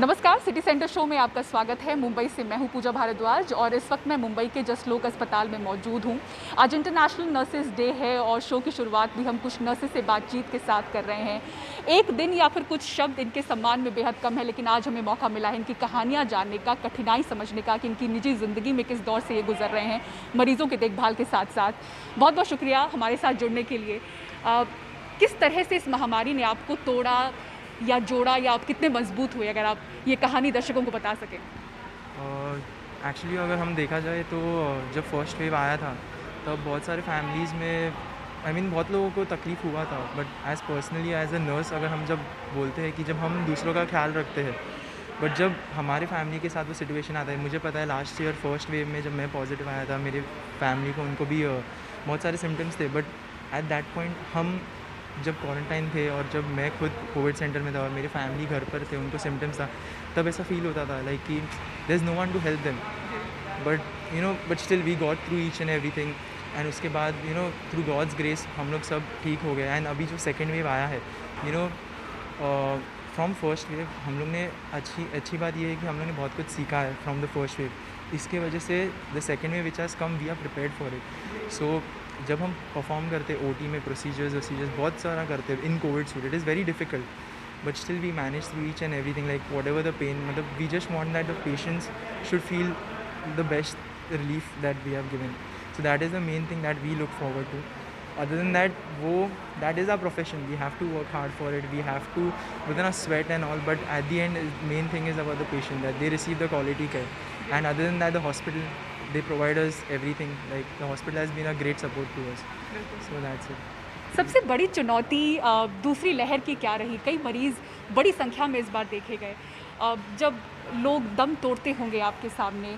नमस्कार, city centre show में आपका स्वागत है। मुंबई से मैं हूं पूजा भारद्वाज और इस वक्त मैं मुंबई के जसलोक अस्पताल में मौजूद हूं। आज इंटरनेशनल नर्सेज डे है और शो की शुरुआत भी हम कुछ नर्सेज से बातचीत के साथ कर रहे हैं। एक दिन या फिर कुछ शब्द इनके सम्मान में बेहद कम है, लेकिन आज हमें मौका मिला है इनकी कहानियाँ जानने का, कठिनाई समझने का कि इनकी निजी ज़िंदगी में किस दौर से ये गुजर रहे हैं, मरीजों की देखभाल के साथ साथ। बहुत बहुत शुक्रिया हमारे साथ जुड़ने के लिए। किस तरह से इस महामारी ने आपको तोड़ा या जोड़ा, या आप कितने मजबूत हुए, अगर आप ये कहानी दर्शकों को बता सकें? एक्चुअली अगर हम देखा जाए तो जब फर्स्ट वेव आया था तब बहुत सारे फैमिलीज़ में बहुत लोगों को तकलीफ़ हुआ था। But as personally as a nurse अगर हम जब बोलते हैं कि जब हम दूसरों का ख्याल रखते हैं, बट जब हमारे फैमिली के साथ वो सिचुएशन आता है, मुझे पता है लास्ट ईयर फर्स्ट वेव में जब मैं पॉजिटिव आया था, मेरे फैमिली को उनको भी बहुत सारे सिम्टम्स थे। बट एट दैट पॉइंट हम जब क्वारंटाइन थे और जब मैं खुद कोविड सेंटर में था और मेरी फैमिली घर पर थे, उनको सिम्टम्स था, तब ऐसा फील होता था लाइक कि there is no one to help them. But still we got through each and everything. And उसके बाद थ्रू गॉड्स ग्रेस हम लोग सब ठीक हो गए। एंड अभी जो सेकेंड वेव आया है, फ्रॉम फर्स्ट वेव हम लोग ने अच्छी बात ये है कि हम लोग ने बहुत कुछ सीखा है फ्रॉम द फर्स्ट वेव। इसके वजह से the second wave which has come, we are prepared for it. So जब हम परफॉर्म करते ओटी में प्रोसीजर्स बहुत सारा करते in COVID suit, it is very difficult but still we manage through each and everything like whatever the pain. मतलब we just want that the patients should feel the best relief that we have given. So that is the main thing that we look forward to. Other than that, that is our profession. We have to work hard for it. We have to within a sweat and all. But at the end, main thing is about the patient, that they receive the quality care. And other than that, the hospital, they provide us everything. Like the hospital has been a great support to us. So that's it. सबसे बड़ी चुनौती दूसरी लहर की क्या रही? कई मरीज़ बड़ी संख्या में इस बार देखे गए। जब लोग दम तोड़ते होंगे आपके सामने,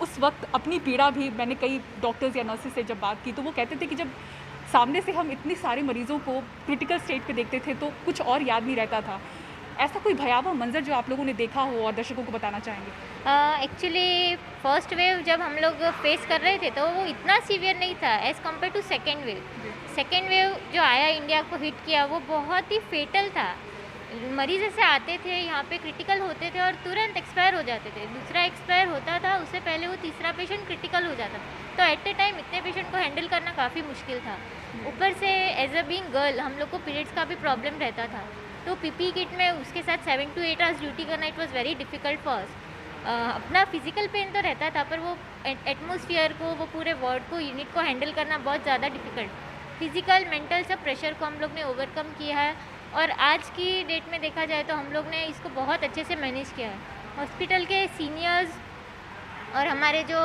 उस वक्त अपनी पीड़ा भी, मैंने कई डॉक्टर्स या नर्सेज से जब बात की तो वो कहते थे कि जब सामने से हम इतने सारे मरीज़ों को क्रिटिकल स्टेज पे देखते थे तो कुछ और याद नहीं रहता था। ऐसा कोई भयावह मंज़र जो आप लोगों ने देखा हो और दर्शकों को बताना चाहेंगे? एक्चुअली फर्स्ट वेव जब हम लोग फेस कर रहे थे तो वो इतना सीवियर नहीं था as compare to second wave. Second wave जो आया इंडिया को हिट किया वो बहुत ही फेटल था। मरीज ऐसे आते थे यहाँ पे, क्रिटिकल होते थे और तुरंत एक्सपायर हो जाते थे। दूसरा एक्सपायर होता था, उससे पहले वो तीसरा पेशेंट क्रिटिकल हो जाता। तो एट ए टाइम इतने पेशेंट को हैंडल करना काफ़ी मुश्किल था। ऊपर से एज अ बीइंग गर्ल हम लोग को पीरियड्स का भी प्रॉब्लम रहता था, तो पीपी किट में उसके साथ 7 to 8 आवर्स ड्यूटी करना, it was very difficult for us. अपना फिजिकल पेन तो रहता था, पर वो एटमॉस्फेयर को, वो पूरे वार्ड को, यूनिट को हैंडल करना बहुत ज़्यादा डिफ़िकल्ट। फिजिकल मेंटल सब प्रेशर को हम लोग ने ओवरकम किया है और आज की डेट में देखा जाए तो हम लोग ने इसको बहुत अच्छे से मैनेज किया है। हॉस्पिटल के सीनियर्स और हमारे जो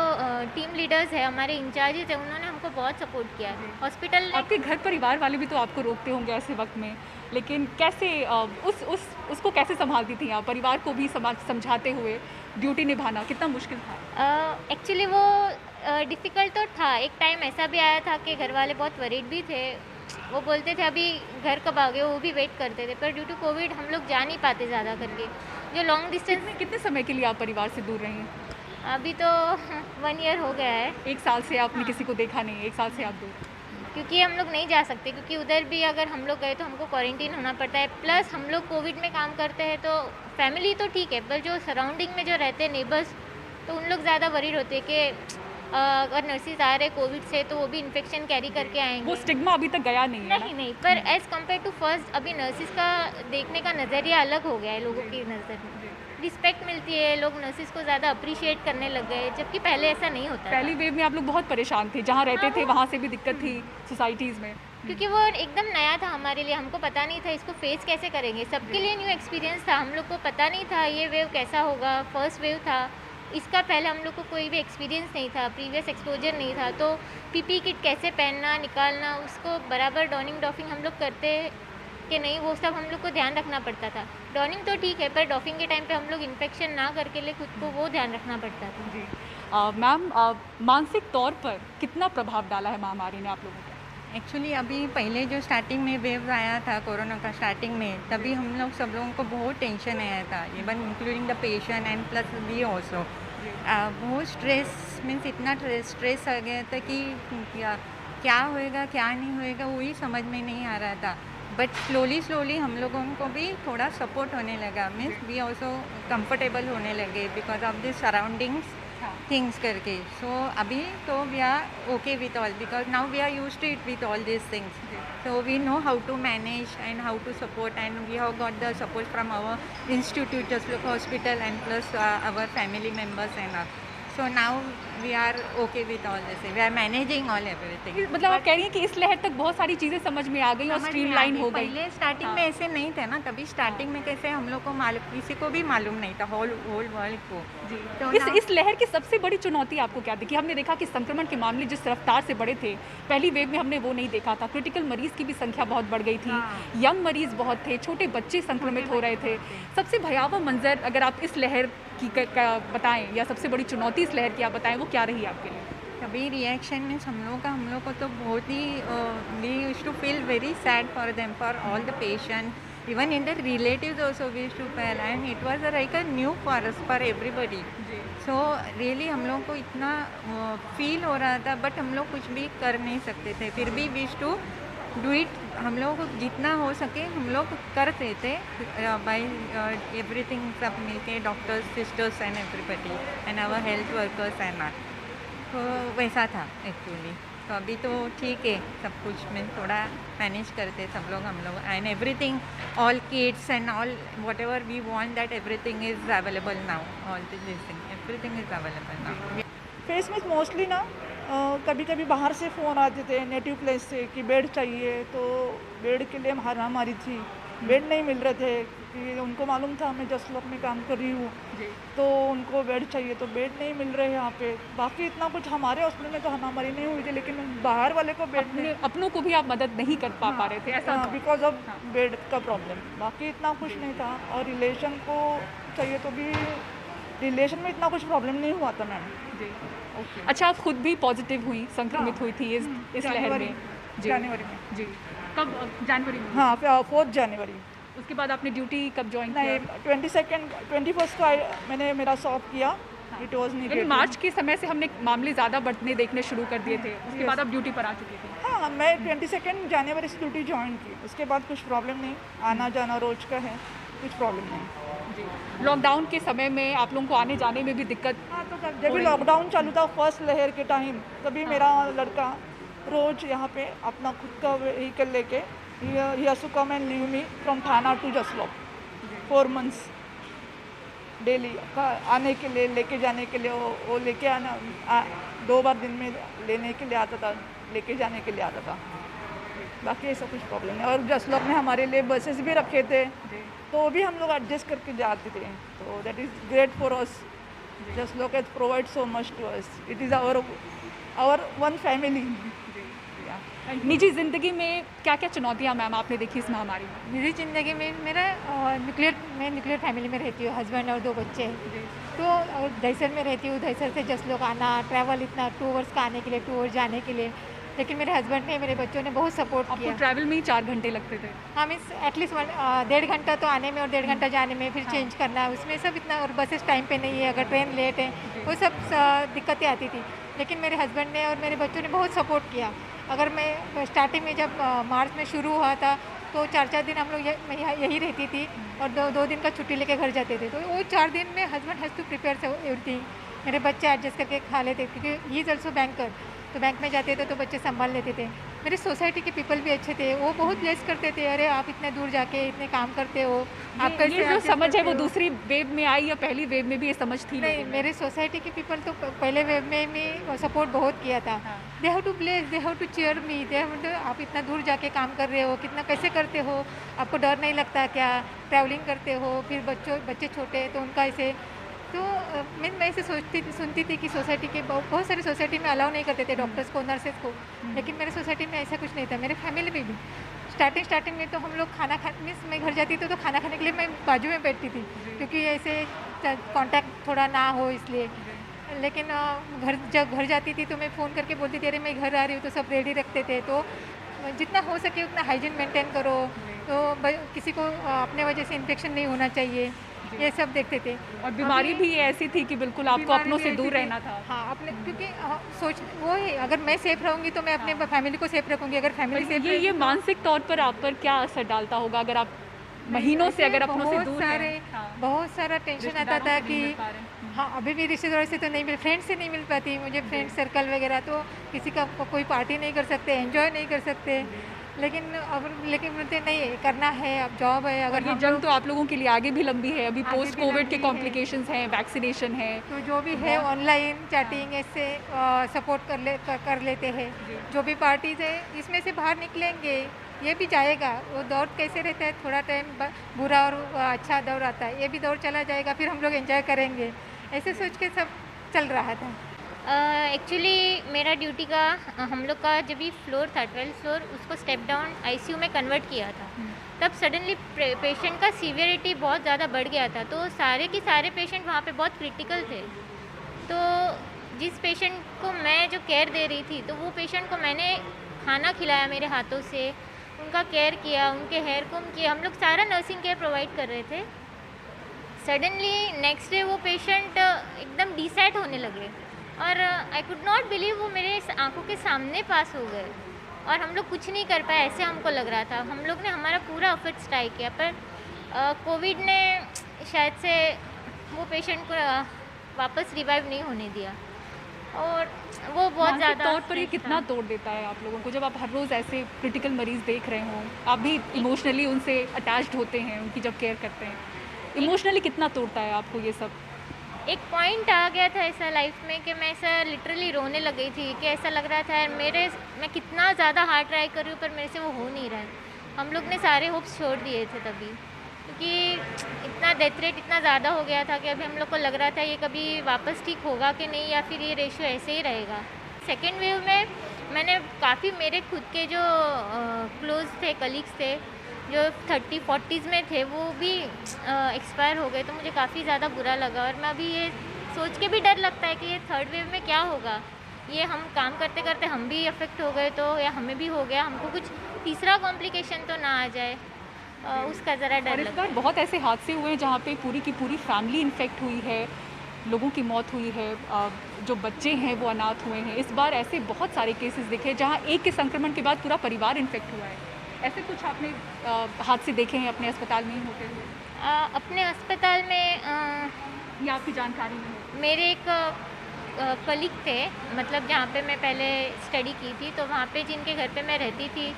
टीम लीडर्स हैं, हमारे इंचार्जेस हैं, उन्होंने हमको बहुत सपोर्ट किया है। हॉस्पिटल आपके घर परिवार वाले भी तो आपको रोकते होंगे ऐसे वक्त में, लेकिन कैसे उसको कैसे संभालती थी आप? परिवार को भी समझाते हुए ड्यूटी निभाना कितना मुश्किल था? एक्चुअली वो डिफ़िकल्ट तो था। एक टाइम ऐसा भी आया था कि घर वाले बहुत वरीड भी थे। वो बोलते थे अभी घर कब आओगे, वो भी वेट करते थे, पर ड्यू टू कोविड हम लोग जा नहीं पाते ज़्यादा करके। जो लॉन्ग डिस्टेंस कितने समय के लिए आप परिवार से दूर रही हैं? अभी तो 1 ईयर हो गया है। 1 साल से आपने किसी को देखा नहीं, 1 साल से आप दूर। क्योंकि हम लोग नहीं जा सकते, क्योंकि उधर भी अगर हम लोग गए तो हमको क्वारंटीन होना पड़ता है। प्लस हम लोग कोविड में काम करते हैं तो फैमिली तो ठीक है, पर जो सराउंडिंग में जो रहते हैं नेबर्स, तो उन लोग ज़्यादा वरीड होते हैं कि अगर नर्सिस आ रहे कोविड से तो वो भी इन्फेक्शन कैरी करके आएंगे। वो स्टिग्मा अभी तक गया नहीं है ना? नहीं, पर एज़ कम्पेयर टू फर्स्ट अभी नर्सिस का देखने का नज़रिया अलग हो गया है लोगों की नज़र में। रिस्पेक्ट मिलती है, लोग नर्सिस को ज़्यादा अप्रिशिएट करने लग गए, जबकि पहले ऐसा नहीं होता था। पहली वेव में आप लोग बहुत परेशान थे, जहाँ रहते थे वहाँ से भी दिक्कत थी सोसाइटीज़ में। क्योंकि वो एकदम नया था हमारे लिए, हमको पता नहीं था इसको फेस कैसे करेंगे। सबके लिए न्यू एक्सपीरियंस था, हम लोग को पता नहीं था ये वेव कैसा होगा। फर्स्ट वेव था, इसका पहले हम लोग को कोई भी एक्सपीरियंस नहीं था, प्रीवियस एक्सपोजर नहीं था। तो पीपी किट कैसे पहनना, निकालना, उसको बराबर डॉनिंग डॉफिंग हम लोग करते कि नहीं, वो सब हम लोग को ध्यान रखना पड़ता था। डॉनिंग तो ठीक है, पर डॉफिंग के टाइम पे हम लोग इन्फेक्शन ना करके लिए खुद को वो ध्यान रखना पड़ता था। जी मैम, मानसिक तौर पर कितना प्रभाव डाला है महामारी ने आप लोगों पर? एक्चुअली अभी पहले जो स्टार्टिंग में वेव आया था कोरोना का स्टार्टिंग में, तभी हम लोग सब लोगों को बहुत टेंशन आया था, even including the patient and plus we also. बहुत स्ट्रेस मीन्स इतना स्ट्रेस आ गया था कि क्या होएगा क्या नहीं होएगा वही समझ में नहीं आ रहा था। बट स्लोली हम लोगों को भी थोड़ा सपोर्ट होने लगा, मीन्स वी ऑल्सो कंफर्टेबल होने लगे because of the surroundings things करके. सो अभी तो we are okay with all because now we are use to it with all this things. So we know how to manage and how to support, and we have got the support from our institute, Just Look Hospital, and plus our family members and all. So now we are okay with all this. We are managing all everything. मतलब आप कह रही हैं कि इस लहर तक बहुत सारी चीज़ें समझ में आ गई और समझ में स्ट्रीमलाइन आ गई. हो गई. पहले स्टार्टिंग हाँ. में ऐसे नहीं थे ना, तभी स्टार्टिंग में कैसे हम लोग को मालूम, किसी को भी मालूम नहीं था होल वर्ल्ड को. तो इस लहर की सबसे बड़ी चुनौती आपको क्या दिखी? हमने देखा कि संक्रमण के मामले जिस रफ्तार से बढ़े थे, पहली वेव में हमने वो नहीं देखा था. क्रिटिकल मरीज की भी संख्या बहुत बढ़ गई थी. हाँ. यंग मरीज बहुत थे, छोटे बच्चे संक्रमित हो रहे थे. सबसे भयावह मंजर अगर आप इस लहर की बताएं या सबसे बड़ी चुनौती इस लहर की आप बताएं, वो क्या रही आपके लिए? अभी रिएक्शन में हम लोग को तो बहुत ही we use to feel very sad for them, for all the patient, even in the relatives also we use to feel, and it was like a new for us, for everybody. So really हम लोग को इतना feel हो रहा था, but हम लोग कुछ भी कर नहीं सकते थे. फिर भी we use to do it. हम लोग को जितना हो सके हम लोग करते थे बाय एवरीथिंग, सब मिलके, doctors, sisters and everybody and our health workers and all. तो वैसा था एक्चुअली. तो अभी तो ठीक है, सब कुछ में थोड़ा मैनेज करते सब लोग, हम लोग, and everything, all kids and all whatever we want, that everything is available now. All this thing, everything is available now. Face में मोस्टली ना कभी कभी बाहर से फ़ोन आते थे नेटिव प्लेस से कि बेड चाहिए, तो बेड के लिए हमारी थी. बेड नहीं मिल रहे थे कि उनको मालूम था मैं जस्ट लॉक में काम कर रही हूँ, तो उनको बेड चाहिए, तो बेड नहीं मिल रहे यहाँ पे. बाकी इतना कुछ हमारे हॉस्पिटल में तो हमारी नहीं हुई थी, लेकिन बाहर वाले को बेड नहीं, अपनों को भी आप मदद नहीं कर पा रहे थे, ऐसा था? बिकॉज ऑफ बेड का प्रॉब्लम. बाकी इतना कुछ नहीं था. और रिलेशन को चाहिए तो भी रिलेशन में इतना कुछ प्रॉब्लम नहीं हुआ था मैम. अच्छा, आप खुद भी पॉजिटिव हुई, संक्रमित हुई थी इस लहर में? जनवरी में. जी. कब? जनवरी में? हाँ, 4 जनवरी. उसके बाद आपने ड्यूटी कब ज्वाइन नहीं, किया? 21st को मैंने मेरा सॉप किया. इट वॉज यानी मार्च के समय से हमने मामले ज़्यादा बढ़ने देखने शुरू कर दिए थे, उसके बाद आप ड्यूटी पर आ चुकी थी? हाँ, मैं 22 जनवरी से ड्यूटी ज्वाइन की. उसके बाद कुछ प्रॉब्लम नहीं, आना जाना रोज का है, कुछ प्रॉब्लम नहीं. जी. लॉकडाउन के समय में आप लोगों को आने जाने में भी दिक्कत? हाँ, तो जब भी लॉकडाउन चालू था फर्स्ट लहर के टाइम, तभी मेरा लड़का रोज यहाँ पे अपना खुद का व्हीकल लेके he has to come and leave me from थाना to Just Look 4 months daily आने के लिए, लेके जाने के लिए. वो लेके आना 2 बार दिन में लेने के लिए आता था, लेके जाने के लिए आता था. बाकी ऐसा कुछ प्रॉब्लम नहीं. और जस्ट लॉक में हमारे लिए बसेस भी रखे थे, तो वो भी हम लोग एडजस्ट करके जाते थे. तो that is great for us. Just lock has provide so much to us. It is our one family. निजी ज़िंदगी में क्या क्या चुनौतियाँ मैम आपने देखी इस महामारी में? मेरी ज़िंदगी में मैं न्यूक्लियर फैमिली में रहती हूँ, हस्बैंड और 2 बच्चे हैं. तो दहीसर में रहती हूँ. दहीसर से जस्ट लोग आना, ट्रैवल इतना 2 आवर्स का आने के लिए, 2 आवर्स जाने के लिए. लेकिन मेरे हस्बैंड ने, मेरे बच्चों ने बहुत सपोर्ट किया. आपको ट्रैवल में ही 4 घंटे लगते थे? हाँ, मीन्स एटलीस्ट 1.5 घंटा तो आने में और 1.5 घंटा जाने में, फिर चेंज करना, उसमें सब इतना. और बसेस टाइम पे नहीं है, अगर ट्रेन लेट है, वो सब दिक्कतें आती थी. लेकिन मेरे हस्बैंड ने और मेरे बच्चों ने बहुत सपोर्ट किया. अगर मैं स्टार्टिंग में जब मार्च में शुरू हुआ था, तो 4 दिन हम लोग यही रहती थी, और 2 दिन का छुट्टी लेके घर जाते थे. तो वो 4 दिन में husband has to prepare everything. मेरे बच्चे एडजस्ट करके खा लेते, क्योंकि ही इज़ ऑल्सो बैंकर, तो बैंक में जाते थे तो बच्चे संभाल लेते थे. मेरे सोसाइटी के पीपल भी अच्छे थे, वो बहुत ब्लेस करते थे. अरे आप इतने दूर जाके इतने काम करते हो, आप कैसे ये जो adjust समझ है करते वो हो? दूसरी वेव में आई या पहली वेव में भी ये समझ थी? नहीं, मेरे सोसाइटी के पीपल तो पहले वेव में भी सपोर्ट बहुत किया था. They have to bless, they have to cheer me, they have to. आप इतना दूर जाके काम कर रहे हो, कितना कैसे करते हो, आपको डर नहीं लगता क्या? ट्रैवलिंग करते हो, फिर बच्चे छोटे हैं तो उनका ऐसे. तो मैं ऐसे सुनती थी कि सोसाइटी के बहुत सारी सोसाइटी में अलाउ नहीं करते थे डॉक्टर्स को, नर्सेज को. लेकिन मेरे सोसाइटी में ऐसा कुछ नहीं था. मेरे फैमिली में भी स्टार्टिंग में तो हम लोग मीन्स मैं घर जाती थी तो खाना खाने के लिए मैं बाजू में बैठती थी, क्योंकि ऐसे कांटेक्ट थोड़ा ना हो इसलिए. लेकिन जब घर जाती थी तो मैं फ़ोन करके बोलती थी अरे मैं घर आ रही हूँ, तो सब रेडी रखते थे. तो जितना हो सके उतना हाइजीन मेंटेन करो, तो किसी को अपने वजह से इन्फेक्शन नहीं होना चाहिए. ये सब देखते थे। और बीमारी अभी भी ऐसी थी कि बिल्कुल आपको बीमारी अपनों भी से ऐसी दूर थी। रहना था। हाँ, अपने क्योंकि सोच वो है, अगर मैं सेफ रहूँगी तो मैं अपने फैमिली को सेफ रखूँगी, अगर फैमिली पर सेफ ये रहेगी तो मानसिक तौर पर आप पर क्या असर डालता होगा अगर आप महीनों से ऐसे अगर अपनों से बहुत दूर सारे हैं? हाँ। बहुत सारा टेंशन आता रिश्तेदारों था से नहीं कि मिल पा रहे हैं। हाँ, अभी भी रिश्तेदारों से तो नहीं मिल, फ्रेंड से नहीं मिल पाती मुझे, फ्रेंड सर्कल वगैरह, तो किसी का कोई पार्टी नहीं कर सकते, एंजॉय नहीं कर सकते। लेकिन बोलते नहीं, करना है, अब जॉब है, और अगर ये हम जंग लोग तो आप लोगों के लिए आगे भी लंबी है, अभी आगे पोस्ट भी कोविड के लंबी है। कॉम्प्लिकेशंस हैं, वैक्सीनेशन है। तो जो भी है ऑनलाइन चैटिंग ऐसे सपोर्ट कर लेते हैं। जो भी पार्टीज है इसमें से बाहर निकलेंगे, ये भी जाएगा। वो दौर कैसे रहता है, थोड़ा टाइम बुरा और अच्छा दौर आता है, ये भी दौर चला जाएगा, फिर हम लोग एंजॉय करेंगे, ऐसे सोच के सब चल रहा था। एक्चुअली मेरा ड्यूटी का हम लोग का जब भी फ्लोर था 12th फ्लोर, उसको स्टेप डाउन आईसीयू में कन्वर्ट किया था। तब सडनली पेशेंट का सीवियरिटी बहुत ज़्यादा बढ़ गया था, तो सारे के सारे पेशेंट वहाँ पे बहुत क्रिटिकल थे। तो जिस पेशेंट को मैं जो केयर दे रही थी, तो वो पेशेंट को मैंने खाना खिलाया मेरे हाथों से, उनका केयर किया, उनके हेयर कोम किए, हम लोग सारा नर्सिंग केयर प्रोवाइड कर रहे थे। सडनली नेक्स्ट डे वो पेशेंट एकदम डिसैट होने लगे और आई कुड नॉट बिलीव वो मेरे आंखों के सामने पास हो गए और हम लोग कुछ नहीं कर पाए, ऐसे हमको लग रहा था। हम लोग ने हमारा पूरा एफर्ट्स ट्राई किया, पर कोविड ने शायद से वो पेशेंट को वापस रिवाइव नहीं होने दिया और वो बहुत मानसिक ज़्यादा तौर पर ये कितना तोड़ देता है आप लोगों को, जब आप हर रोज़ ऐसे क्रिटिकल मरीज देख रहे हों, आप भी इमोशनली उनसे अटैच्ड होते हैं, उनकी जब केयर करते हैं, इमोशनली कितना तोड़ता है आपको ये सब? एक पॉइंट आ गया था ऐसा लाइफ में कि मैं ऐसा लिटरली रोने लग गई थी कि ऐसा लग रहा था यार मैं कितना ज़्यादा हार्ड ट्राई कर रही हूँ पर मेरे से वो हो नहीं रहा है। हम लोग ने सारे होप्स छोड़ दिए थे तभी, क्योंकि इतना डेथ रेट इतना ज़्यादा हो गया था कि अभी हम लोग को लग रहा था ये कभी वापस ठीक होगा कि नहीं, या फिर ये रेशियो ऐसे ही रहेगा। सेकेंड वेव में मैंने काफ़ी मेरे खुद के जो क्लोज थे, कलीग्स थे जो 30-40s में थे, वो भी एक्सपायर हो गए, तो मुझे काफ़ी ज़्यादा बुरा लगा। और मैं अभी ये सोच के भी डर लगता है कि ये थर्ड वेव में क्या होगा, ये हम काम करते करते हम भी अफेक्ट हो गए तो, या हमें भी हो गया, हमको कुछ तीसरा कॉम्प्लिकेशन तो ना आ जाए, उसका ज़रा और डर इस लगता बार है। बहुत ऐसे हादसे हुए हैं जहाँ पे पूरी की पूरी फैमिली इन्फेक्ट हुई है, लोगों की मौत हुई है, जो बच्चे हैं वो अनाथ हुए हैं। इस बार ऐसे बहुत सारे केसेस देखे जहाँ एक के संक्रमण के बाद पूरा परिवार इन्फेक्ट हुआ है। ऐसे कुछ आपने हादसे देखे हैं अपने अस्पताल में ही होते हुए, अपने अस्पताल में या आपकी जानकारी में हो? मेरे एक कलीग थे, मतलब जहाँ पे मैं पहले स्टडी की थी, तो वहाँ पे जिनके घर पे मैं रहती थी,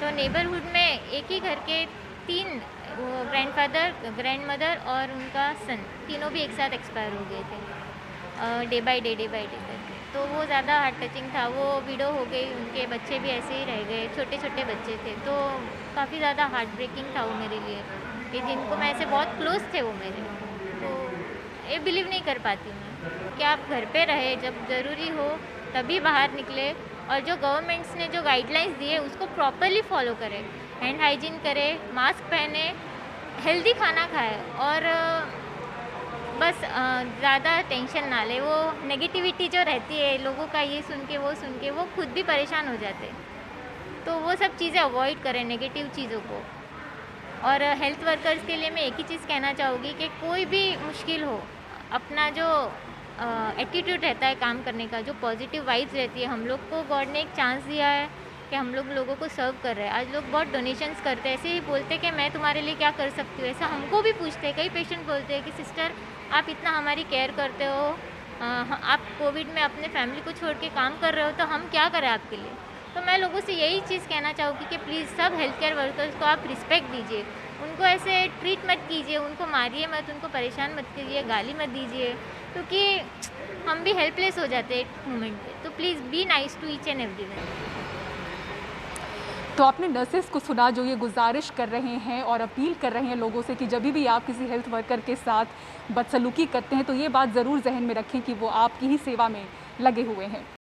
तो नेबरहुड में एक ही घर के 3 ग्रैंडफादर, ग्रैंडमदर और उनका सन, तीनों भी एक साथ एक्सपायर हो गए थे डे बाय डे करके। तो वो ज़्यादा हार्ट टचिंग था, वो विडो हो गई, उनके बच्चे भी ऐसे ही रह गए, छोटे छोटे बच्चे थे, तो काफ़ी ज़्यादा हार्ट ब्रेकिंग था वो मेरे लिए, कि जिनको मैं ऐसे बहुत क्लोज थे वो मेरे, तो ये बिलीव नहीं कर पाती मैं कि आप घर पे रहे, जब ज़रूरी हो तभी बाहर निकले, और जो गवर्नमेंट्स ने जो गाइडलाइंस दिए उसको प्रॉपरली फॉलो करें, हैंड हाइजीन करें, मास्क पहने, हेल्दी खाना खाए, और बस ज़्यादा टेंशन ना ले। वो नेगेटिविटी जो रहती है लोगों का, ये सुन के वो खुद भी परेशान हो जाते, तो वो सब चीज़ें अवॉइड करें, नेगेटिव चीज़ों को। और हेल्थ वर्कर्स के लिए मैं एक ही चीज़ कहना चाहूँगी कि कोई भी मुश्किल हो, अपना जो एटीट्यूड रहता है काम करने का, जो पॉजिटिव वाइब्स रहती है, हम लोग को गॉड ने एक चांस दिया है कि हम लोग लोगों को सर्व कर रहे हैं। आज लोग बहुत डोनेशंस करते हैं, ऐसे ही बोलते हैं कि मैं तुम्हारे लिए क्या कर सकती हूँ, ऐसा हमको भी पूछते हैं। कई पेशेंट बोलते हैं कि सिस्टर आप इतना हमारी केयर करते हो, आप कोविड में अपने फैमिली को छोड़ के काम कर रहे हो, तो हम क्या करें आपके लिए। तो मैं लोगों से यही चीज़ कहना चाहूँगी कि प्लीज़ सब हेल्थ केयर वर्कर्स को आप रिस्पेक्ट दीजिए, उनको ऐसे ट्रीट मत कीजिए, उनको मारिए मत, उनको परेशान मत कीजिए, गाली मत दीजिए, क्योंकि हम भी हेल्पलेस हो जाते हैं एक मोमेंट पे। तो please be nice to each and everyone. तो आपने नर्सेस को सुना जो ये गुजारिश कर रहे हैं और अपील कर रहे हैं लोगों से कि जब भी आप किसी हेल्थ वर्कर के साथ बदसलूकी करते हैं तो ये बात ज़रूर जहन में रखें कि वो आपकी ही सेवा में लगे हुए हैं।